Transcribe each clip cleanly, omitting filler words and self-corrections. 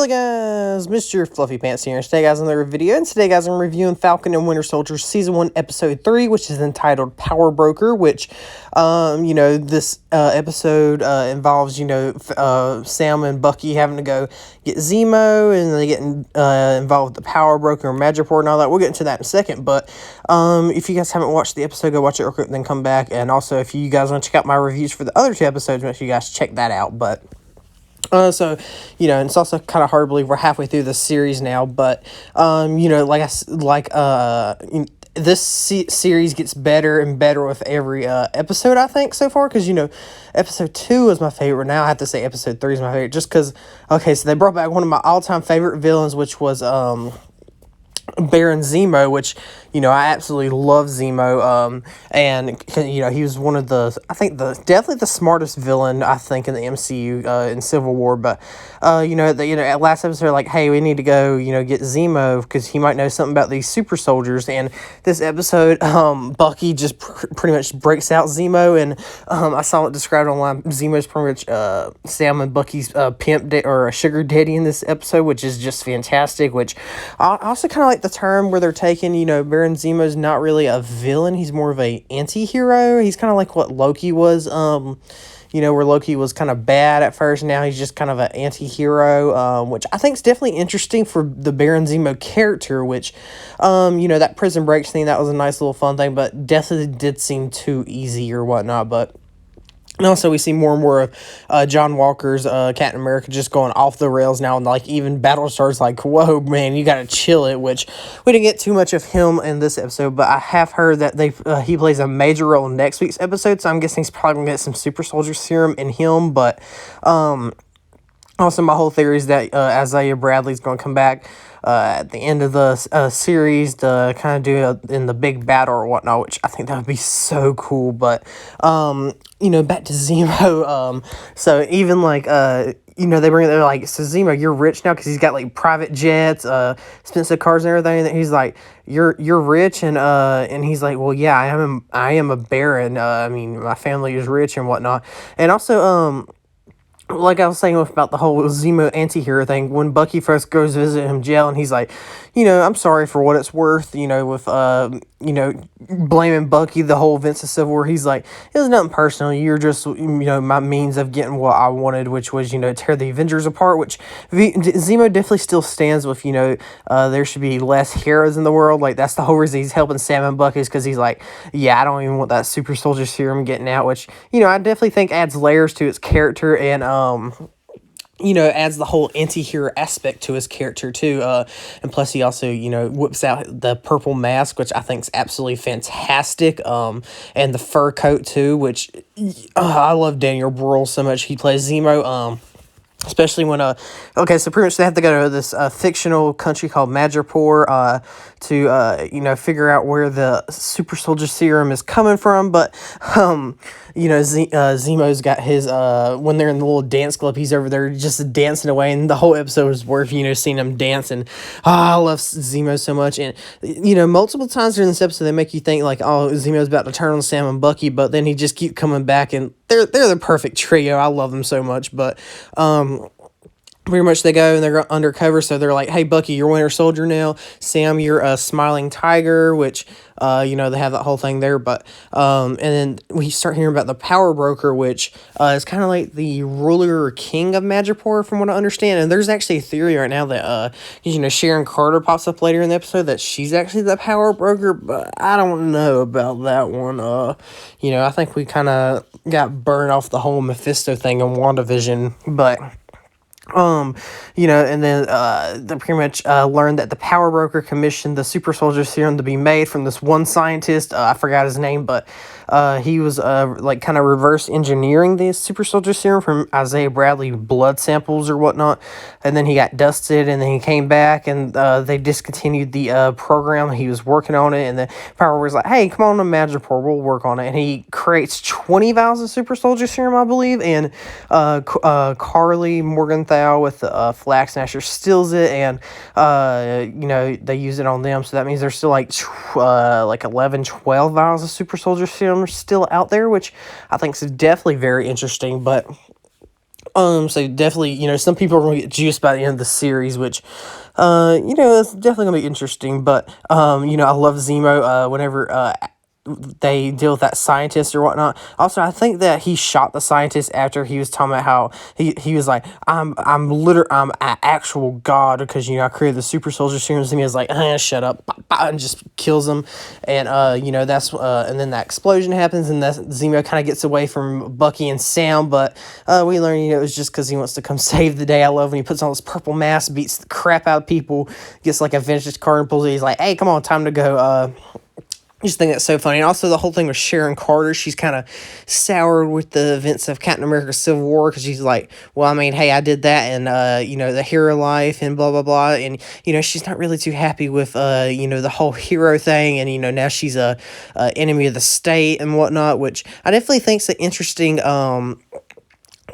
Hello guys, Mr. Fluffy Pants here, and today guys, another video, and today guys, I'm reviewing Falcon and Winter Soldier Season 1, Episode 3, which is entitled Power Broker, which, this episode involves, Sam and Bucky having to go get Zemo, and they get involved with the Power Broker and Madripoor and all that. We'll get into that in a second, but if you guys haven't watched the episode, go watch it real quick, then come back, and also if you guys want to check out my reviews for the other two episodes, make sure you guys check that out, but... and it's also kind of hard to believe we're halfway through the series now, but, this series gets better and better with every, episode, I think, so far, because, episode 2 is my favorite. Now I have to say episode 3 is my favorite, just because, okay, so they brought back one of my all-time favorite villains, which was, Baron Zemo, which, I absolutely love Zemo, and, he was one of definitely the smartest villain, I think, in the MCU, in Civil War, but, at last episode, like, hey, we need to go, get Zemo, because he might know something about these super soldiers, and this episode, Bucky just pretty much breaks out Zemo, and, I saw it described online, Zemo's pretty much, Sam and Bucky's, or sugar daddy in this episode, which is just fantastic, which, I also kind of like the term where they're taking, Baron Zemo's not really a villain, he's more of a anti-hero. He's kind of like what Loki was, where Loki was kind of bad at first, now he's just kind of an anti-hero, which I think is definitely interesting for the Baron Zemo character, which, that prison break thing, that was a nice little fun thing, but definitely did seem too easy or whatnot, but... And also, we see more and more of John Walker's Captain America just going off the rails now, and like even Battlestar's like, whoa, man, you gotta chill it. Which we didn't get too much of him in this episode, but I have heard that he plays a major role in next week's episode, so I'm guessing he's probably gonna get some super soldier serum in him. But also, my whole theory is that Isaiah Bradley's gonna come back at the end of the series to kind of do it in the big battle or whatnot, which I think that would be so cool. But back to Zemo. So even like they're like, so Zemo, you're rich now because he's got like private jets, expensive cars and everything. And he's like, you're rich, and he's like, well, yeah, I am a baron. I mean, my family is rich and whatnot, and also like I was saying about the whole Zemo anti-hero thing, when Bucky first goes to visit him in jail, and he's like, I'm sorry for what it's worth, with, blaming Bucky, the whole events of Civil War, he's like, it was nothing personal, you're just, my means of getting what I wanted, which was, tear the Avengers apart, which Zemo definitely still stands with, there should be less heroes in the world, like, that's the whole reason he's helping Sam and Bucky, is because he's like, yeah, I don't even want that super soldier serum getting out, which, I definitely think adds layers to its character, and, adds the whole anti-hero aspect to his character, too. And plus, he also, whips out the purple mask, which I think is absolutely fantastic. And the fur coat, too, which I love Daniel Bruhl so much. He plays Zemo. Especially when, so pretty much they have to go to this fictional country called Madripoor to, figure out where the super soldier serum is coming from. But, Zemo's got his, when they're in the little dance club, he's over there just dancing away. And the whole episode is worth, seeing him dance. And, I love Zemo so much. And, multiple times during this episode, they make you think, like, oh, Zemo's about to turn on Sam and Bucky. But then he just keep coming back. And they're the perfect trio. I love them so much. But, pretty much they go and they're undercover, so they're like, hey, Bucky, you're Winter Soldier now. Sam, you're a Smiling Tiger, which, they have that whole thing there. But, and then we start hearing about the Power Broker, which is kind of like the ruler or king of Madripoor, from what I understand. And there's actually a theory right now that, Sharon Carter pops up later in the episode that she's actually the Power Broker, but I don't know about that one. I think we kind of got burned off the whole Mephisto thing in WandaVision, but... and then, they pretty much, learned that the Power Broker commissioned the super soldier serum to be made from this one scientist, I forgot his name, but, he was, kind of reverse engineering the super soldier serum from Isaiah Bradley blood samples or whatnot, and then he got dusted, and then he came back, and, they discontinued the, program, he was working on it, and the Power was like, hey, come on to Madripoor, we'll work on it, and he creates 20 vials of super soldier serum, I believe, and, Carly Morgenthau with the Flag Snatcher steals it, and they use it on them, so that means there's still like 11, 12 vials of super soldier serum still out there, which I think is definitely very interesting. But So definitely, some people are gonna get juiced by the end of the series, which, it's definitely gonna be interesting. But, I love Zemo. Whenever they deal with that scientist or whatnot. Also, I think that he shot the scientist after he was talking about how he was like, I'm an actual god because I created the super soldier serum. And he was like, shut up, and just kills him. And that's and then that explosion happens, and that Zemo kind of gets away from Bucky and Sam. But we learn it was just because he wants to come save the day. I love when he puts on this purple mask, beats the crap out of people, gets like a vintage car and pulls it. He's like, hey, come on, time to go. I just think that's so funny. And also the whole thing with Sharon Carter, she's kind of soured with the events of Captain America Civil War because she's like, well, I mean, hey, I did that and, the hero life and blah, blah, blah. And, she's not really too happy with, the whole hero thing. And, now she's a enemy of the state and whatnot, which I definitely think's an interesting,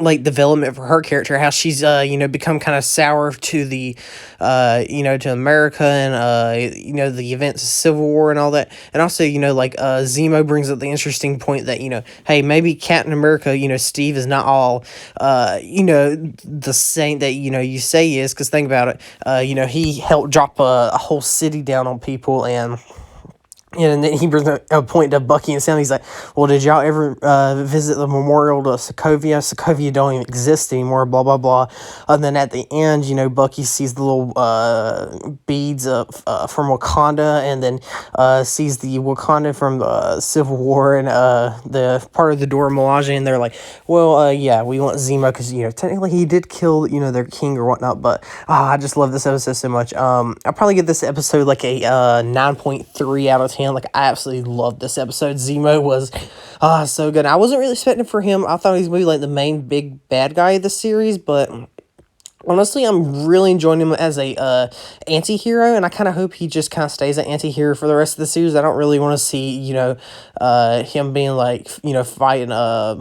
like development for her character, how she's become kind of sour to the to America and the events of Civil War and all that. And also Zemo brings up the interesting point that hey, maybe Captain America, Steve is not all the saint that you say he is, because think about it, he helped drop a whole city down on people. And then he brings a point to Bucky and Sam. He's like, well, did y'all ever visit the memorial to Sokovia? Sokovia don't even exist anymore, blah, blah, blah. And then at the end, Bucky sees the little beads from Wakanda, and then sees the Wakanda from the Civil War and the part of the Dora Milaje. And they're like, well, yeah, we want Zemo because, technically he did kill, their king or whatnot. But I just love this episode so much. I'll probably give this episode like a 9.3 out of 10. Like, I absolutely loved this episode. Zemo was so good. I wasn't really expecting for him. I thought he was going to be like the main big bad guy of the series, but honestly, I'm really enjoying him as a anti-hero, and I kind of hope he just kind of stays an anti-hero for the rest of the series. I don't really want to see, him being like, fighting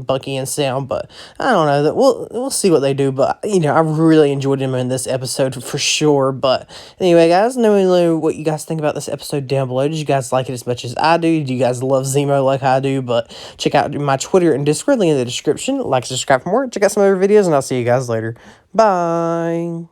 Bucky and Sam, but I don't know. That we'll see what they do, but, I really enjoyed him in this episode for sure. But anyway, guys, let me know what you guys think about this episode down below. Did you guys like it as much as I do? Do you guys love Zemo like I do? But check out my Twitter and Discord link in the description. Like, subscribe for more. Check out some other videos, and I'll see you guys later. Bye.